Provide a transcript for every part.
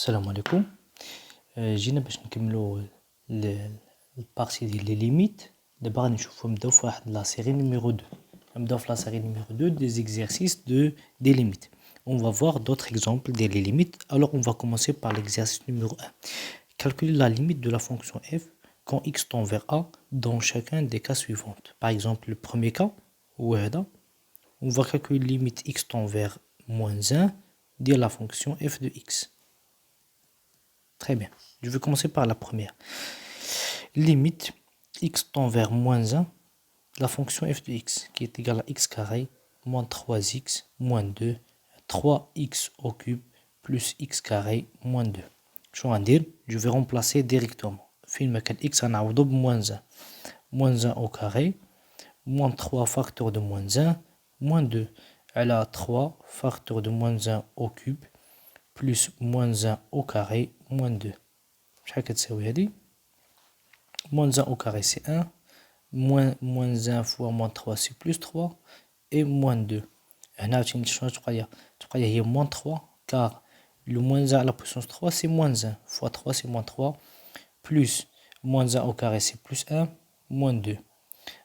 السلام عليكم. جينا باش نكملو البارتي ديال لي ليميت. دابا غادي نبداو في واحد لا série numéro 2. نبداو في la série numéro 2 des exercices des limites. On va voir d'autres exemples des limites. Alors on va commencer par l'exercice numéro 1. Calculer la limite de la fonction f quand x tend vers a dans chacun des cas suivants. Par exemple, le premier cas, on va calculer la limite x tend vers moins 1 de la fonction f de x. Très bien. Je vais commencer par la première. Limite x tend vers moins 1, la fonction f de x, qui est égale à x carré, moins 3x, moins 2, 3x au cube, plus x carré, moins 2. Je vais remplacer directement. Film x en a moins 1. Moins 1 au carré, moins 3 facteur de moins 1, moins 2. Elle a 3 facteur de moins 1 au cube, plus moins 1 au carré, moins 2. Moins 1 au carré c'est 1, moins 1 fois moins 3 c'est plus 3, et moins 2. Il y a moins 3, car le moins 1 à la puissance 3 c'est moins 1, fois 3 c'est moins 3, plus moins 1 au carré c'est plus 1, moins 2.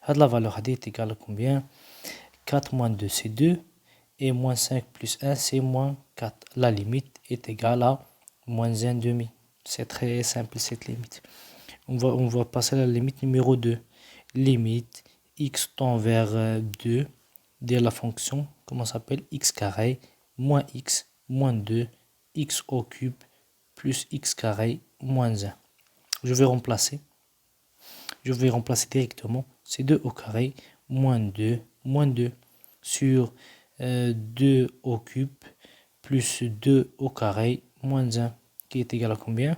La valeur est égale à combien? 4 moins 2 c'est 2, et moins 5 plus 1 c'est moins 4. La limite est égale à moins 1 demi. C'est très simple cette limite. On va passer à la limite numéro 2. Limite x tend vers 2 de la fonction, comment ça s'appelle, x carré, moins x, moins 2, x au cube, plus x carré, moins 1. Je vais remplacer directement. C'est 2 au carré, moins 2, sur 2 au cube, plus 2 au carré, moins 1, qui est égal à combien?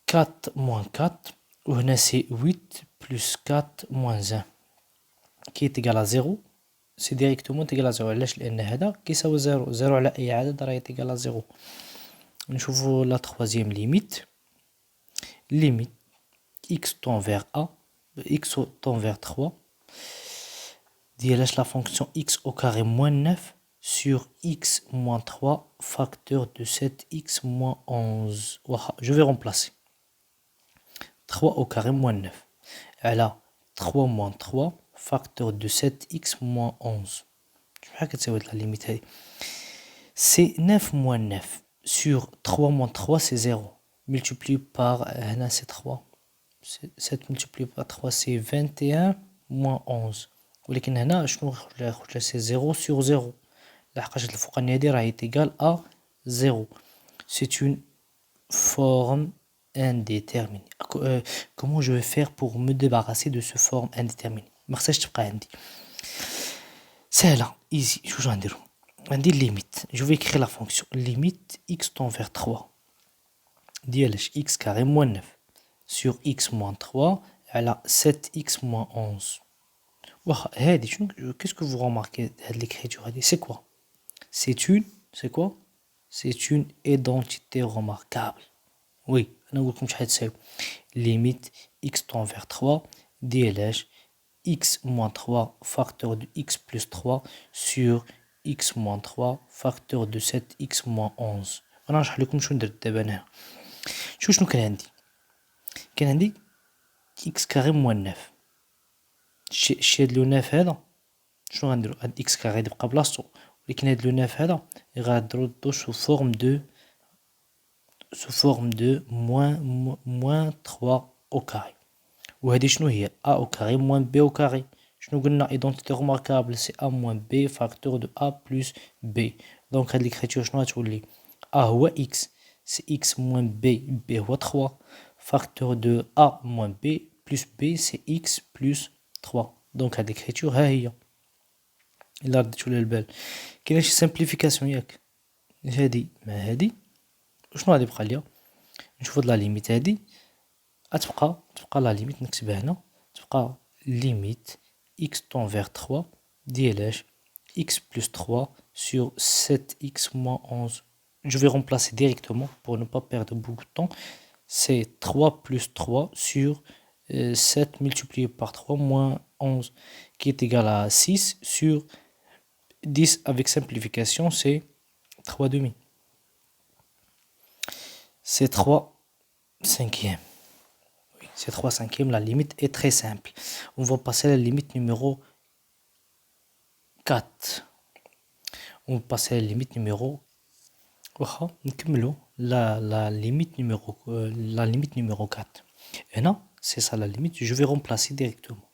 4 moins 4, وهنا c'est 8 plus 4 moins 1, qui est égal à 0. C'est directement égal à 0. علاش؟ لأن هذا كيساوي 0. 0 على أي عدد راه égal à 0. نشوفوا la troisième limite. Limite x tend vers a, x tend vers 3. ديال la fonction x au carré moins 9 sur x moins 3 facteur de 7x moins 11. Je vais remplacer. 3 au carré moins 9. Elle a 3 moins 3 facteur de 7x moins 11. La limite. C'est 9 moins 9 sur 3 moins 3 c'est 0. Multiplié par c'est 3. 7 multiplié par 3 c'est 21 moins 11. ولكن هنا شنو خرج؟ c'est 0 sur 0. لحقاش الفوقانية هادي راهي égal à 0. C'est une forme indéterminée. Comment je vais faire pour me débarrasser de ce forme indéterminée؟ ما خصهاش تبقى عندي. سهلة easy. شو غنديرو؟ غندير limite. Je vais écrire la fonction limite x tend vers 3 ديال x carré moins 9 sur x moins 3 elle a 7x moins 11. هادي شنو؟ qu'est-ce que vous remarquez de l'écriture هادي؟ c'est quoi؟ c'est quoi؟ c'est une identité remarquable. Oui, أنا نقول لكم شحال تساوي. Limite x tend vers 3 ديال x moins 3 facteur de x plus 3 sur x moins 3 facteur de 7x moins 11. أنا نشرح لكم شنو درت دابا أنا. شنو كان عندي x carré moins 9. شي هاد لو 9 هذا شنو غنديرو؟ هاد x carré يبقى بلاصتو، ولكن هاد لو 9 هذا غنردو sous forme de moins 3 au carré. وهذه شنو هي؟ a au carré moins b au carré. شنو قلنا identité remarquable c'est a moins b facteur de a plus b. donc هاد l'écriture شنو غتولي؟ a هو x c'est x moins b هو 3 facteur de a moins b plus b c'est x plus 3. donc هاد l'écriture ها هي إلا رديتو لها البال. كاينه شي simplification ياك؟ هادي مع هادي شنو غادي يبقى ليا؟ نشوف هاد لا ليميت هادي تبقى لا ليميت نكتبها هنا، تبقى ليميت x tend vers 3 ديال x plus 3 sur 7x moins 11. Je vais remplacer directement pour ne pas perdre beaucoup de temps. C'est 3 plus 3 sur 7 multiplié par 3 moins 11 qui est égal à 6 sur 10 avec simplification c'est 3 demi. c'est 3 cinquièmes. Oui, c'est 3 cinquièmes. La limite est très simple. On va passer à la limite numéro 4. On va passer à la limite numéro واخا نكملوا la limite numéro 4. هنا c'est ça la limite, je vais remplacer directement.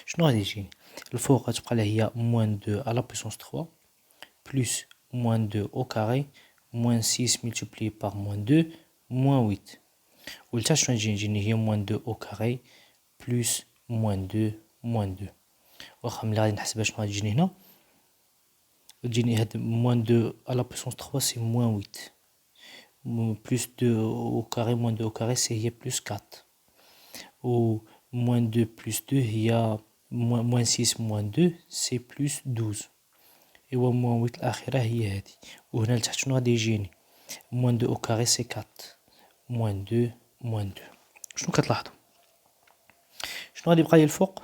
شنو غادي يجيني؟ الفوق غتبقى لي هي moins 2 à la puissance 3 plus moins 2 au carré moins 6 multiplié par moins 2 moins 8. ولتا شنو غتجيني؟ هي moins 2 au carré plus moins 2 moins 2. واخا ملي غادي نحسبها شنو غتجيني هنا؟ غتجيني هاد moins 2 à la puissance 3 c'est moins 8. Plus 2 au carré, moins 2 au carré, c'est plus 4. Ou moins 2 plus 2, il y a moins 6 moins 2, c'est plus 12. Et ou moins 8 الأخيرة هي هذه. وهنا لتحت شنو غادي يجيني؟ moins 2 au carré c'est 4. moins 2 moins 2. شنو كتلاحظوا؟ شنو غادي يبقى لي الفوق؟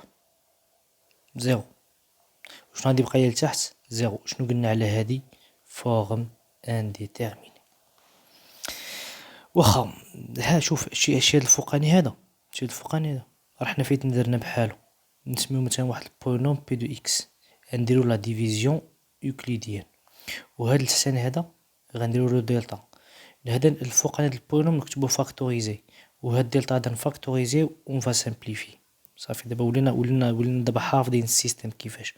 0. شنو غادي يبقى لي لتحت؟ 0. شنو قلنا على هذه؟ forme indéterminée. واخا ها شوف الشيء الفوقاني هذا، الشيء الفوقاني هذا راه حنا فايتين درنا بحالو، نسميو مثلا واحد البولينوم بي دو اكس، غنديرو لا ديفيزيون يوكليديان، وهذا التحتاني هذا غنديرو له دلتا. هذا الفوقاني هذا البولينوم نكتبو فاكتوريزي، وهاد الدلتا هذا نفاكتوريزي اون فا سامبليفي. صافي دابا ولينا دابا حافظين السيستم كيفاش.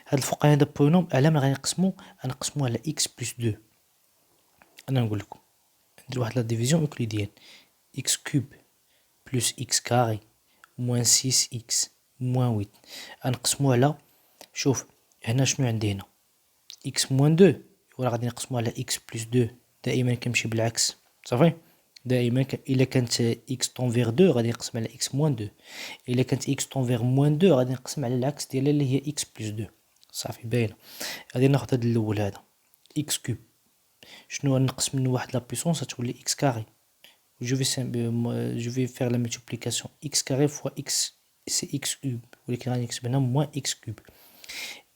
هاد الفوقاني هذا البولينوم على ما غنقسمو على اكس بلس 2. انا نقول لكم ندير واحد لا ديفيزيون يوكليديان، x كوب بلس x كاري موان 6x موان 8 غنقسمو على، شوف هنا شنو عندي هنا x موان 2 وراه غادي نقسمو على x بلس 2، دائما كنمشي بالعكس. صافي دائما الا كانت x طونفيغ 2 غادي نقسم على x موان 2، الا كانت x طونفيغ موان 2 غادي نقسم على العكس ديالها اللي هي x بلس 2. صافي باينه. غادي ناخذ هذا الاول هذا x كوب، شنو نقسم منه واحد لا بويسونس تولي x كاري. je vais faire la multiplication x carré fois x, c'est x cube, ولكن غادي نكتب هنا moins x cube.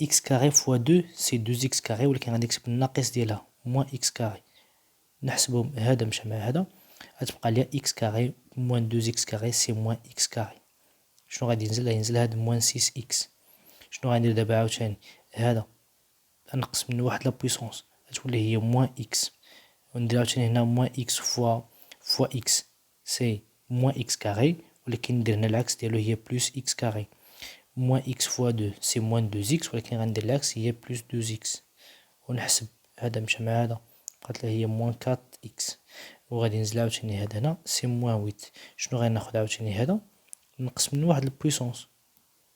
x carré fois 2 c'est 2x carré، ولكن غادي نكتب الناقص ديالها moins x carré. نحسبهم هذا مشى مع هذا، غتبقى ليا x carré moins 2x carré c'est moins x carré. شنو غادي ينزل هذا moins 6x. شنو غندير دابا عاوتاني؟ هذا غنقسم منه واحد لا بويسونس غتولي هي moins x، وندير عاوتاني هنا moins x fois x c'est moins x carré، ولكن ندير هنا العكس ديالو هي plus x carré. moins x fois 2 c'est moins 2x، ولكن غندير العكس هي plus 2x. ونحسب هذا مشى مع هذا بقات لي هي moins 4x، وغادي ننزل عاوتاني هذا هنا c'est moins 8. شنو غناخد عاوتاني هذا نقسم منه واحد البويسونس،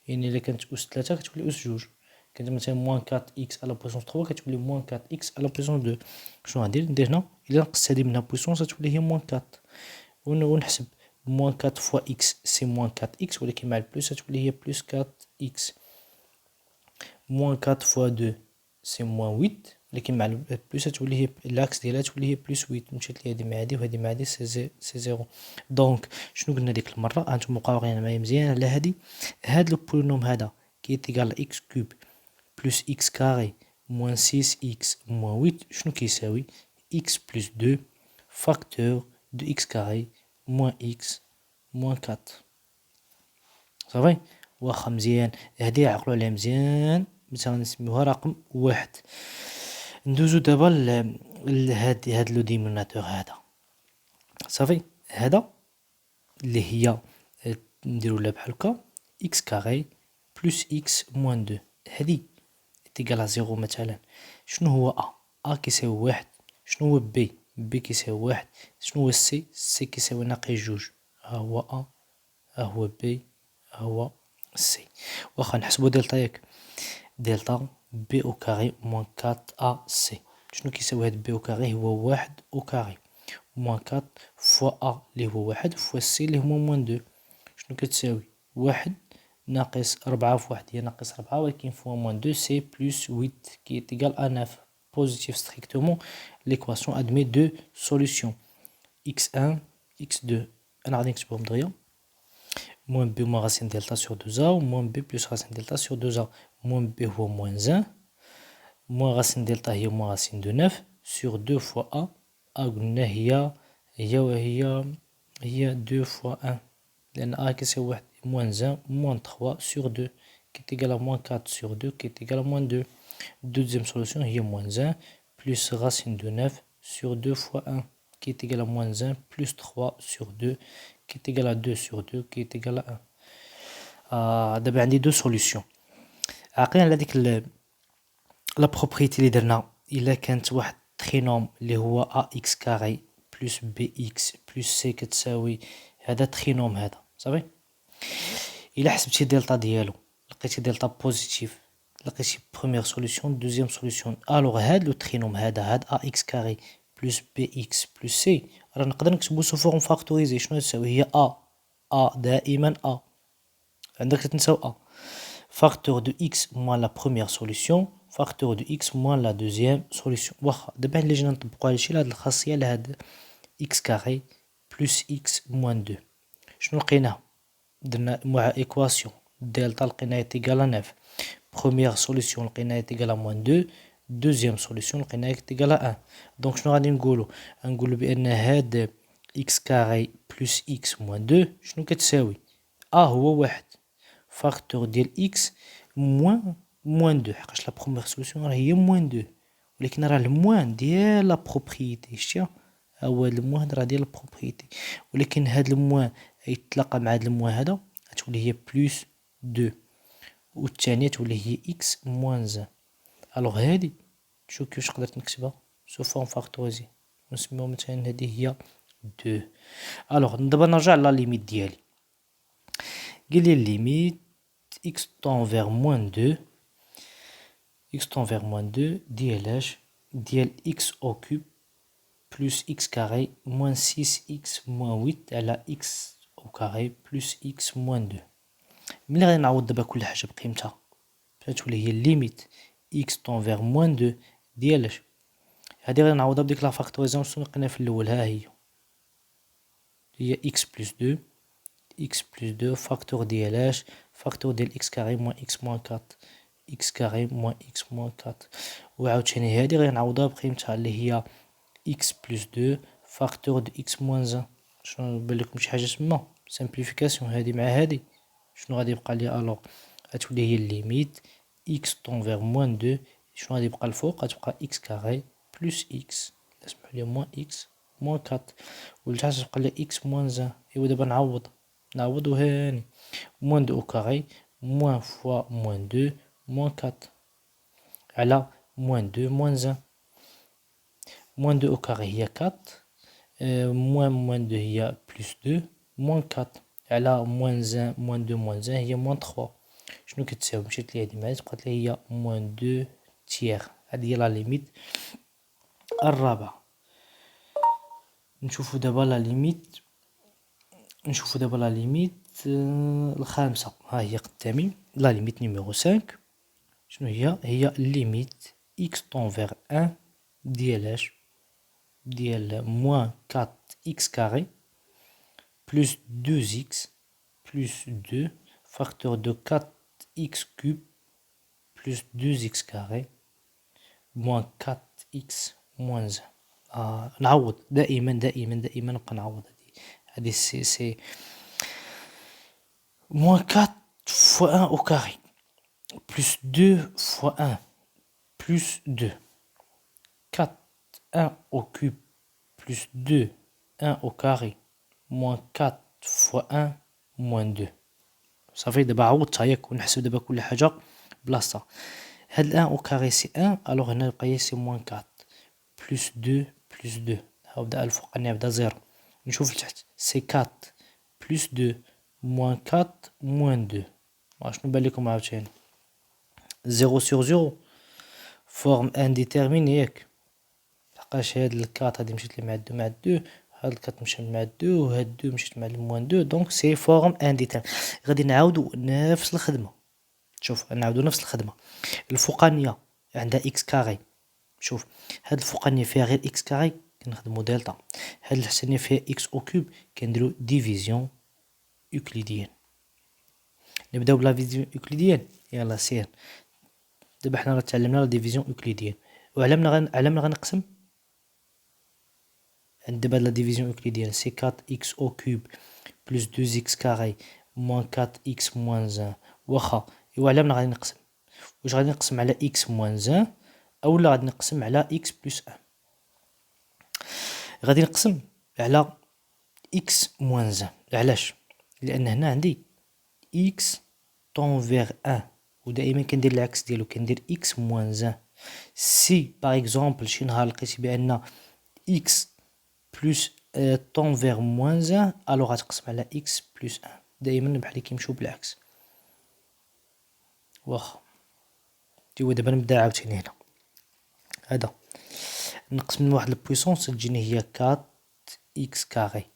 يعني الا كانت أس 3 كتولي أس 2، كانت مثلا moins 4x à la puissance 3 كتولي moins 4x à la puissance 2. شنو غندير هنا الا نقصت هذه منها بويسونس غتولي هي moins 4، ونحسب moins 4 fois x c'est moins 4x، ولكن مع البلوس غتولي هي plus 4x. moins 4 fois 2 c'est moins 8، ولكن مع البلوس غتولي هي العكس ديالها تولي هي plus 8. مشات لي هذه مع هذه وهذه مع هذه سي 0. دونك شنو قلنا ديك المره؟ هانتوما بقاو واقعين معايا مزيان على هذه. هاد لو بولينوم هذا كي تيغال x كوب بلس x كاري moins 6x moins 8 شنو كيساوي؟ x plus 2 facteur de x carré moins x moins 4. صافي واخا مزيان، هادي عقلوا عليها مزيان، مثلا نسميوها رقم 1. ندوزو دابا هاد لو ديموناتور هذا. صافي هذا اللي هي نديرو لها بحال هكا x كاري بلس x موان 2، هادي تيغال 0 مثلا. شنو هو a كيساوي 1. شنو هو b كيساوي 1. شنو هو c كيساوي ناقص 2. ها هو a، ها هو b، ها هو c. واخا نحسبو دلتا ياك، دلتا b او كاري موان 4 a c. شنو كيساوي هاد b او كاري؟ هو 1 او كاري موان 4 فوا a اللي هو 1 فوا c اللي هو موان 2. شنو كتساوي؟ 1 ناقص 4 في 1 هي ناقص 4، ولكن فوا موان 2 سي بلس 8 qui est égal à 9. Positif strictement l'équation admet deux solutions x1 x2. انا غادي نكتبهم دغيا moins b moins racine delta sur 2a ou moins b plus racine delta sur 2a. moins b هو moins 1 moins racine delta هي moins racine de 9 sur 2 fois a. قلنا هي هي 2 fois 1 لأن A كيساوي واحد moins 1 moins 3 sur 2 qui est égal à moins 4 sur 2 qui est égal à moins 2. Deuxième solution هي moins 1 plus racine de 9 sur 2 fois 1 qui est égal à moins 1 plus 3 sur 2 qui est égal à 2 sur 2 qui est égal à 1. دابا عندي دو سوليوشن. عاقلين على ديك لا بروبريتي اللي درنا الا كانت واحد ترينوم اللي هو ax كاري بلس bx بلس c كتساوي هذا ترينوم هذا صافي. الا حسبتي دلتا ديالو لقيتي دلتا بوزيتيف لقيتي بروميير سوليوشن دوزيام سوليوشن الوغ هاد لو ترينوم هاد ax كاري بلس bx بلس c راه نقدر نكتبو سو فورم فاكتوريزي. شنو تساوي هي a دائما a عندك تنساو a facteur de x moins la première solution facteur de x moins la deuxième solution. واخا دابا اللي جينا نطبقوا على شي لهاد الخاصيه لهاد x كاري بلس x moins 2 شنو لقيناه درنا مع ايكواسيون دلتا لقيناها تيغال 9 première solution لقيناها تيغال moins 2 deuxième solution لقيناها تيغال 1 دونك شنو غادي نقولوا بان هاد x كاري بلس x moins 2 شنو كتساوي هو واحد فاكتور ديال x موان 2 حقاش لا بروميير سوليسيون راه هي موان 2 ولكن راه الموان ديال لا بروبريتي شتي هو الموان راه ديال البروبريتي ولكن هاد الموان يتلاقى مع هاد الموان هذا غتولي هي بلس 2 والثانيه تولي هي x موان 1. الوغ هادي شوف كيفاش قدرت نكتبها سو فورم فاكتوريزي نسميوها مثلا هادي هي 2. الوغ دابا نرجع لا ليميت ديالي قال لي ليميت x tend vers moins 2 x tend vers moins 2 ديال اش ديال x au cube plus x carré moins 6x moins 8 على x au carré plus x moins 2. ملي غادي نعوض دابا كل حاجه بقيمتها تولي هي ليميت x tend vers moins 2 ديال اش هادي غادي نعوضها بديك لا فاكتوريزاسيون شنو لقينا في الاول هي x plus 2 x plus 2 facteur ديال اش facteur ديال x carré moins x moins 4 x carré moins x moins 4 وعاوتاني هادي غنعوضها بقيمتها اللي هي x plus 2 facteur de x moins 1. شنو بان لكم شي حاجه تما سامبليفيكاسيون هادي مع هادي شنو غادي يبقى لي الوغ غتولي هي ليميت x tend vers moins 2 شنو غادي يبقى الفوق غتبقى x carré plus x اسمحوا لي moins x moins 4 ولتحت تبقى لي x moins 1. ايوا دابا نعوضو هاني moins 2 au carré moins fois moins 2 moins 4 على moins 2 moins 1 moins 2 au carré هي 4 moins 2 هي plus 2 moins 4 على moins 1 moins 2 moins 1 هي moins 3 شنو كتساوي مشيت لي هادي معايا بقات لي هي moins 2 تيير. هادي هي لا ليميت الرابعه. نشوفو دابا لا ليميت الخامسه ها هي قدامي لا ليميت نيميرو 5 شنو هي ليميت x tend vers 1 ديال اش ديال moins 4x carré plus 2x plus 2 facteur de 4x cube plus 2x carré moins 4x moins 1. نعوض دائما نبقى نعوض هذه سي moins 4 fois 1 au carré plus 2 fois 1 plus 2 4 1 au cube plus 2 1 au carré moins 4 fois 1 moins 2 صافي. دابا عوضتها ياك ونحسب دابا كل حاجه بلاصتها. هاد 1 au carré سي 1 الوغ هنا بقى سي moins 4 plus 2 plus 2 نبدا الفوقاني نبدا 0 نشوف لتحت سي 4 plus 2 moins 4 moins 2 شنو بان لكم عاوتاني 0 sur 0 فورم انديتيرميني ياك لحقاش هاد الكات هادي مشيت لي مع 2 هاد الكات مشى مع 2 وهاد 2 مشيت مع الموان 2 دونك سي فورم انديتيرميني. غادي نعاودو نفس الخدمه. شوف نعاودو نفس الخدمه الفوقانيه عندها اكس كاري شوف هاد الفوقانيه فيها غير اكس كاري كنخدمو دلتا هاد التحتانيه فيها اكس او كوب كنديرو ديفيزيون يوكليديان. نبداو بلا فيزيون يوكليديان يلا سير. دابا حنا راه تعلمنا لا ديفيزيون يوكليديان وعلمنا غنقسم دابا لا ديفيزيون اوكليديان سي 4x au cube plus 2x carré moins 4x moins 1 واخا ايوا على من غادي نقسم؟ واش غادي نقسم على x moins 1 اولا غادي نقسم على x plus 1؟ غادي نقسم على x moins 1. علاش؟ لان هنا عندي x tend vers 1 ودائما كندير العكس ديالو، كندير x moins 1. سي باغ اكزومبل شي نهار لقيتي بان x plus tend vers moins 1 الو غتقسم على x plus 1. دائما بحال اللي كيمشيو بالعكس. واخا ايوا دابا نبدا عاوتاني هنا. هذا نقسم من واحد البويسونس تجيني هي 4x كاري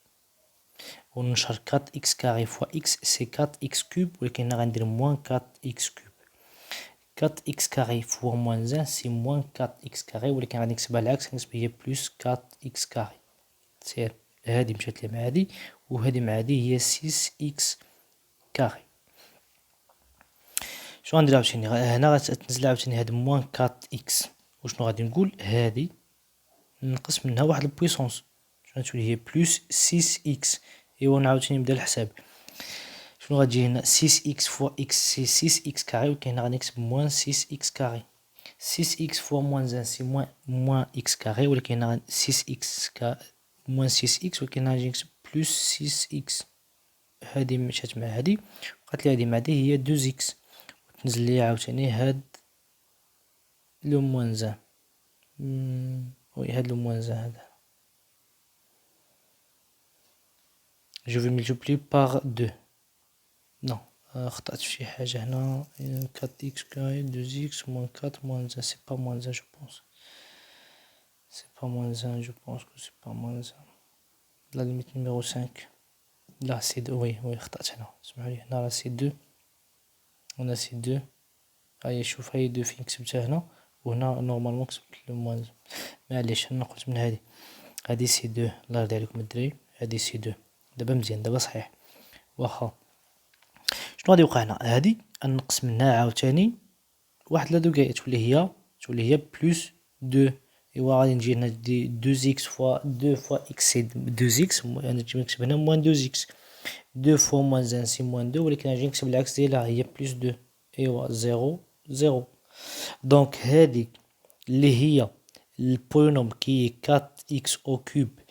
وننشر 4x كاري فوا x سي 4x كوب، ولكن هنا غندير موان 4x كوب. 4x كاري فوا موان 1 سي موان 4x كاري، ولكن غادي نكتبها العكس، نكتب هي بلوس 4x كاري. سير هادي مشات لي مع هادي وهادي مع هادي هي 6x كاري. شنو غندير عاوتاني؟ هنا غتنزل عاوتاني هاد موان 4x وشنو غادي نقول؟ هادي نقص منها واحد البويسونس شنو غتولي؟ هي بلوس 6x. ايوا نعاوتاني نبدا الحساب. شنو غتجي هنا؟ 6x فوا x سي 6x كاري، ولكن هنا غادي نكتب موان 6x كاري. 6x فوا موان 1 سي موان x كاري، ولكن هنا 6x موان 6x، ولكن هنا غادي نكتب بلوس 6x. هادي مشات مع هادي بقات لي هادي مع هادي هي 2x، وتنزل لي عاوتاني هاد لو موان 1. وي هاد لو موان 1 هذا je vais multiplier par 2. non خطأت في شي حاجة هنا. 4x carré 2x moins 4 moins 1 c'est pas moins 1 je pense. c'est pas moins 1 je pense que c'est pas moins 1. la limite numéro 5 là c'est 2. oui خطأت هنا اسمحوا لي. هنا راه c'est 2 هنا c'est 2. هاهي شوف هاي 2 فين كتبتها هنا، وهنا نورمالمون كتبت لو موان. معليش انا قلت من هادي سي 2. الله يرضي عليكم الدراري هادي سي 2. دابا مزيان دابا صحيح. واخا شنو غادي يوقع هنا؟ هادي نقص منها عاوتاني واحد لا دوكاي تولي هي بلوس 2. ايوا غادي نجي هنا 2x فوا 2 فوا x سي 2x، انا نجي نكتب هنا موان 2x. 2 فوا موان 1 سي موان 2، ولكن غنجي نكتب العكس ديالها هي بلوس 2. ايوا 0 دونك هادي اللي هي البولينوم كي 4x au cube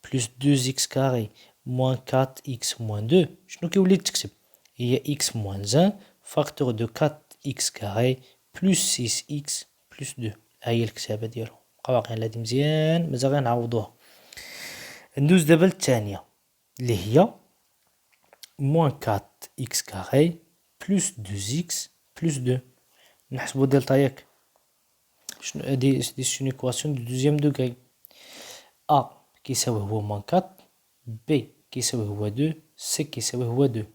plus 2x carré moins 4x moins 2 شنو كيولي تكتب؟ هي x moins 1 فاكتور دو 4x carré plus 6x plus 2. ها هي الكتابة ديالو. بقاو واقعين هادي مزيان، مازال غير نعوضوها. ندوز دابا للثانية اللي هي moins 4x carré plus 2x plus 2. نحسبو دلتا ياك؟ شنو هادي؟ سي اون ايكواسيون دو دوزيام دوغري. ا كيساوي هو موان 4، بي كيساوي هو 2، سي كيساوي هو 2.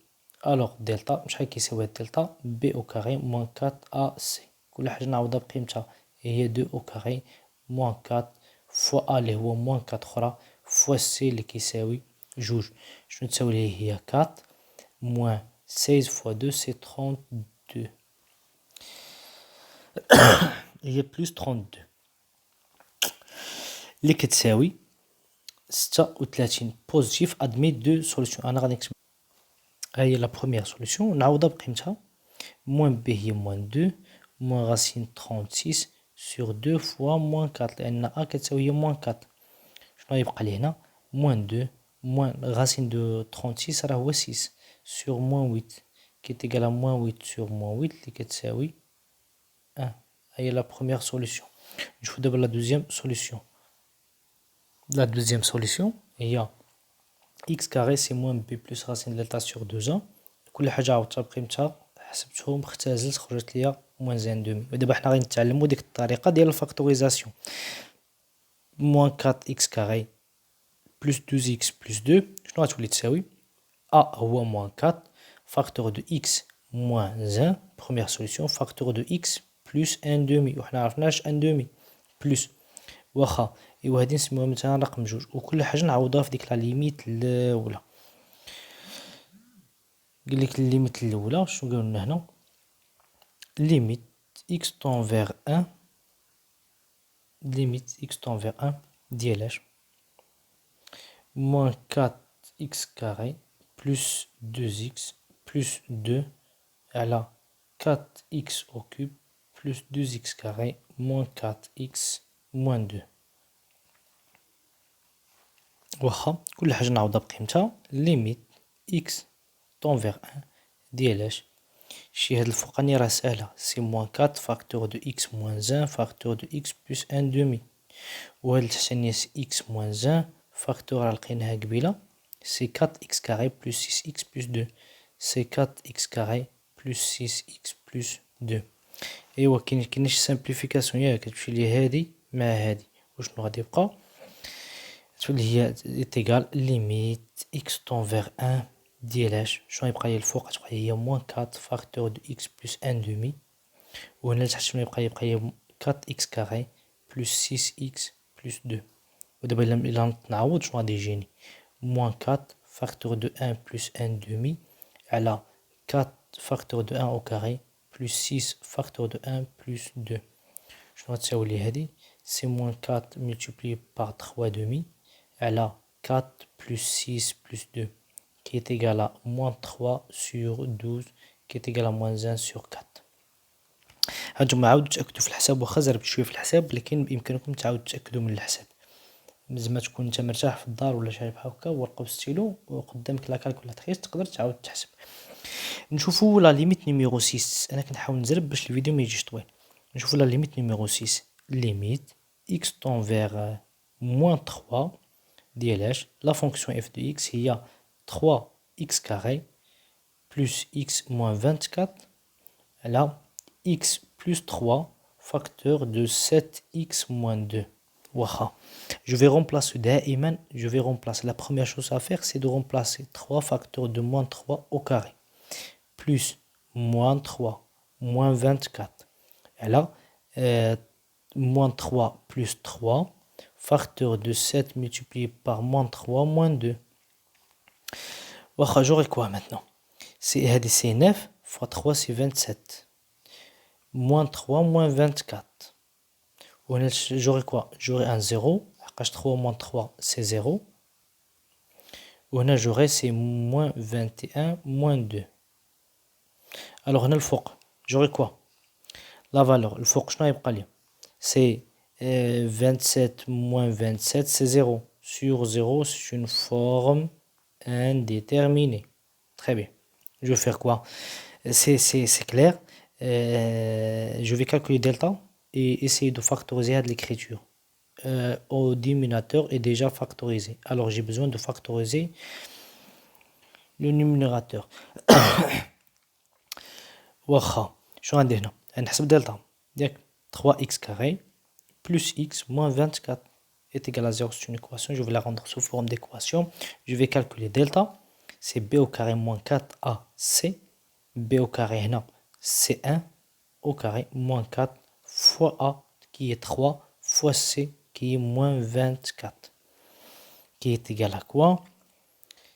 الوغ دلتا شحال كيساوي دلتا؟ بي او كاري موان 4 ا سي. كل حاجه نعوضها بقيمتها، هي 2 او كاري موان 4 فوا ا اللي هو موان 4 اخرى فوا سي اللي كيساوي جوج. شنو تساوي ليه؟ هي 4 موان 16 فوا 2 سي 32. هي بلوس 32 اللي كتساوي 36 بوزيتيف. ادمي دو سوليسيون. انا غادي نكتب ها هي لا بروميير سوليسيون نعوضها بقيمتها. موان بي هي موان 2 موان راسين 36 سور 2 فوا موان 4، لان ا كتساوي هي موان 4. شنو يبقى لي هنا؟ موان 2 موان راسين دو 36 راه هو 6 سور موان 8 كي تيكال موان 8 سور موان 8 اللي كتساوي 1. هي لا بروميير سوليسيون. نشوفو دابا لا دوزيام سوليسيون. La deuxième solution هي x carré c'est moins b plus racine delta sur 2a. كل حاجة عوضتها بقيمتها حسبتهم اختزلت خرجت ليا موان زين دومي. ودابا حنا غادي نتعلمو ديك الطريقة ديال الفاكتوريزاسيون. موان 4x carré plus 12x plus 2 شنو غتولي تساوي؟ a هو موان 4 فاكتور دو x موان 1 بروميير سوليسيون فاكتور دو x plus 1 دومي، وحنا عرفناش 1 دومي بلس واخا. ايوا هادي نسميوها مثلا رقم جوج، وكل حاجه نعوضوها في ديك لا ليميت الاولى. قال لك الليميت الاولى شنو قالوا لنا هنا؟ ليميت x طون فيغ 1 ليميت x طون فيغ 1 ديال اش؟ moins 4x carré plus 2x plus 2 على 4x au cube plus 2x carré moins 4x moins 2. واخا كل حاجة نعوضها بقيمتها ليميت x tend vers 1 ديالاش شي هاد الفوقاني راه ساهلة سي موان 4 فاكتور دو x moins 1 فاكتور دو x plus 1 demi وهاد التحتانية سي x moins 1 فاكتور راه لقيناها قبيلة سي 4x carré plus 6x plus 2 سي 4x carré plus 6x plus 2 ايوا كاينش سامبليفيكاسيون ياك تمشي لي هادي مع هادي وشنو غادي يبقى تولي هي تيغال ليميت x tend vers 1 ديالاش شنو يبقى لي الفوق تبقى هي موان 4 فاكتور دو x plus 1 demi وهنا لتحت شنو يبقى هي 4x carré plus 6x plus 2 ودابا إلا نعوض شنو غادي يجيني moins 4 facteur de 1 plus 1 demi على 4 facteur de 1 au carré plus 6 facteur de 1 plus 2 شنو غتساوي لي هادي سي moins 4 multiplié par 3 demi على 4 plus 6 plus 2 qui est égal à moins 3 sur 12 qui est égal à moins 1 sur 4. هانتوما عاودوا تأكدوا في الحساب واخا زربت شويه في الحساب لكن بإمكانكم تعاودوا تأكدوا من الحساب زعما تكون انت مرتاح في الدار ولا شي بحال هكا ورقه وستيلو وقدامك لا كالكولاتريس تقدر تعاود تحسب. نشوفوا لا ليميت نيميرو 6 انا كنحاول نزرب باش الفيديو ما يجيش طويل. نشوفوا لا ليميت نيميرو 6 ليميت x tend vers moins 3 ديالاش لا فونكسيون f de x هي 3x carré plus x moins 24 على x plus 3 facteur de 7x moins 2 واخا je vais remplacer دائما je vais remplacer la première chose à faire c'est de remplacer 3 facteurs de moins 3 au carré plus moins 3 moins 24 على moins 3 plus 3 facteur de 7 multiplié par moins 3 moins 2 واخا j'aurai quoi maintenant c'est هذه c'est 9 fois 3 c'est 27 moins 3 moins 24 وهنا j'aurai quoi j'aurai un 0 حقاش 3 moins 3 c'est 0 وهنا j'aurai c'est moins 21 moins 2 alors هنا الفوق j'aurai quoi la valeur الفوق شنو يبقى لي c'est 27 moins 27 c'est 0 sur 0 c'est une forme indéterminée. Très bien, je vais faire quoi c'est clair. Je vais calculer delta et essayer de factoriser l'écriture. Au dénominateur est déjà factorisé. Alors j'ai besoin de factoriser le numérateur. واخا شنو غندير هنا غنحسب دلتا ياك 3x carré plus x moins 24 est égal à 0. C'est une équation, je vais la rendre sous forme d'équation. Je vais calculer delta, c'est b au carré moins 4ac, b au carré هنا c'est 1 au carré moins 4 fois a qui est 3 fois c qui est moins 24 qui est égal à quoi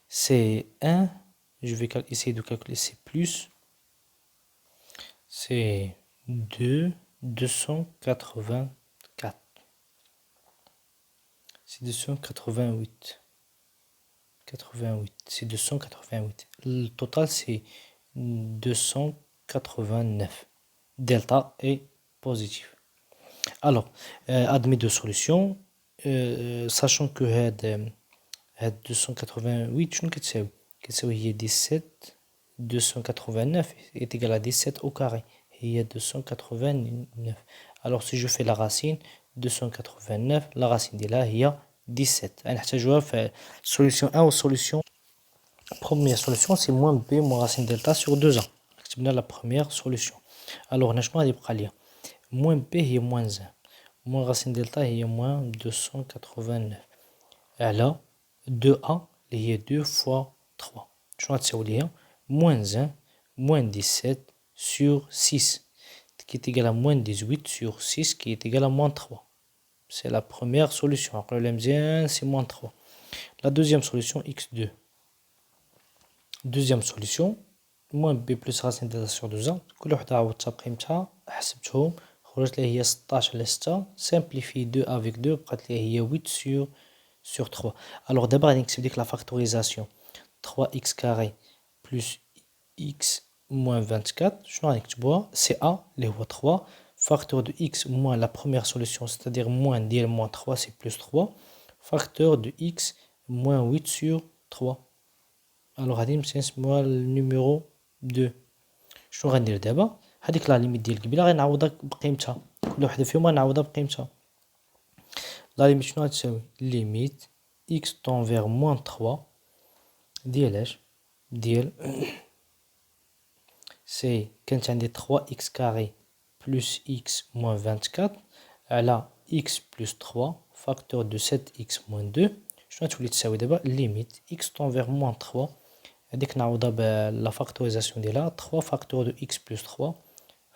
c'est 1, je vais essayer de calculer, c'est plus, c'est 284. C'est 288. 88. C'est 288. Le total, c'est 289. Delta est positif. Alors, admis deux solutions. Sachant que 288, je ne sais pas. 17. 289 est égal à 17 au carré. Il y a 289. Alors, si je fais la racine, 289, la racine de là, il y a 17. On va faire solution 1 ou solution. Première solution, c'est moins b moins racine delta sur 2a. C'est la première solution. Alors, on a moins b est moins 1. Moins racine delta est moins 289. Alors, 2a, il y a 2 fois 3. Je vais moins 1, moins 17 sur 6, qui est égal à moins 18 sur 6, qui est égal à moins 3. C'est la première solution. Alors, le M1, c'est moins 3. La deuxième solution, x2. Deuxième solution, moins b plus racine delta sur 2a. كل وحدة عوضتها بقيمتها حسبتهم خرجت لي هي 16 على 6. Simplifie 2 avec 2 بقات لي هي 8 sur sur 3. Alors d'abord غادي نكتب ديك لا فاكتوريزاسيون 3x carré plus x moins 24. شنو غادي نكتبوها سي a اللي هو 3 facteur de x moins la première solution c'est-à-dire moins ديال moins 3 c'est plus 3 facteur de x moins 8 sur 3. alors غادي نسميوها النيميرو 2. شنو غندير دابا هذيك لا ليميت ديال قبيله غنعوضها بقيمتها كل وحده فيهم غنعوضها بقيمتها. لا ليميت شنو غتساوي ليميت x tend vers moins 3 ديال اش ديال سي كانت عندي 3x carré plus x moins 24 على x plus 3 facteur de 7x moins 2. شنو تولي تساوي دابا ليميت x tend vers moins 3 هذيك نعوضها بلا فاكتوريزاسيون ديالها 3 facteur de x plus 3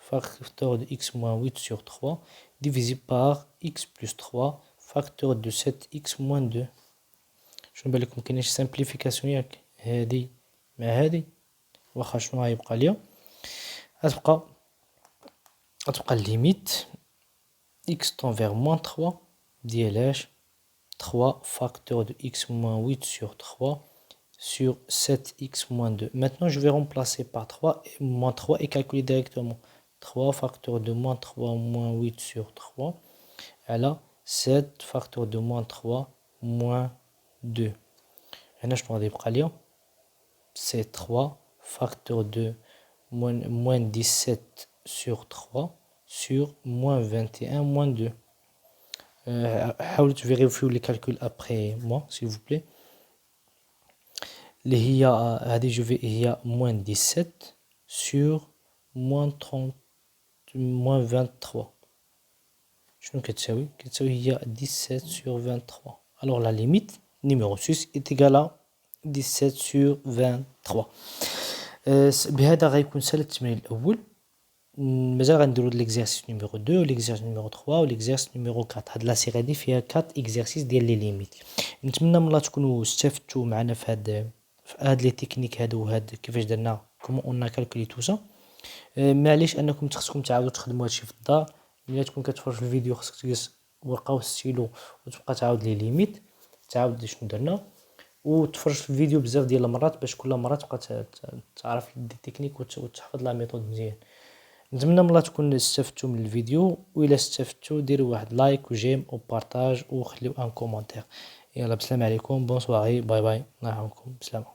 facteur de x moins 8 sur 3 divisé par x plus 3 facteur de 7x moins 2. شنو بالك مكاينش سامبليفيكاسيون ياك هادي مع هادي واخا شنو غيبقى ليا غتبقى ليميت x tend vers moins 3 ديال اش 3 facteur de x moins 8 sur 3 sur 7x moins 2. Maintenant, je vais remplacer par 3 et moins 3 et calculer directement. 3 facteur de moins 3 moins 8 sur 3. Et là, 7 facteur de moins 3 moins 2. Et là, je prends des praliens. C'est 3 facteur de moins 17 sur 3 sur moins 21 moins 2. حاولوا vérifier les calculs après moi, s'il vous plaît. اللي هي هذه هي moins 17 sur moins 30 moins 23. شنو كتساوي هي 17 sur 23. alors la limite numéro 6 est égale à 17 sur 23. بهذا غيكون سهل التمرين الاول. مازال غنديرو ليكزيرسيس نيميرو 2 وليكزيرسيس نيميرو 3 وليكزيرسيس نيميرو 4. هاد لا سيري هادي فيها 4 اكزيرسيس ديال لي ليميت. نتمنى من الله تكونوا استفدتوا معنا في هاد لي تكنيك هادو وهاد كيفاش درنا كومون اون كالكولي تو سا. معليش انكم خصكم تعاودوا تخدموا هادشي في الدار. ملي تكون كتفرج في الفيديو خصك تجلس ورقه وستيلو وتبقى تعاود لي ليميت تعاود شنو درنا وتفرج في الفيديو بزاف ديال المرات باش كل مره تبقى تعرف التكنيك وتحفظ لا ميثود مزيان. نتمنى من الله تكون استفدتوا من الفيديو والا استفدتوا ديروا واحد لايك وجيم وبارطاج وخليو ان كومونتير. يلا بسلام عليكم بون سواري باي باي الله يعاونكم بسلامه.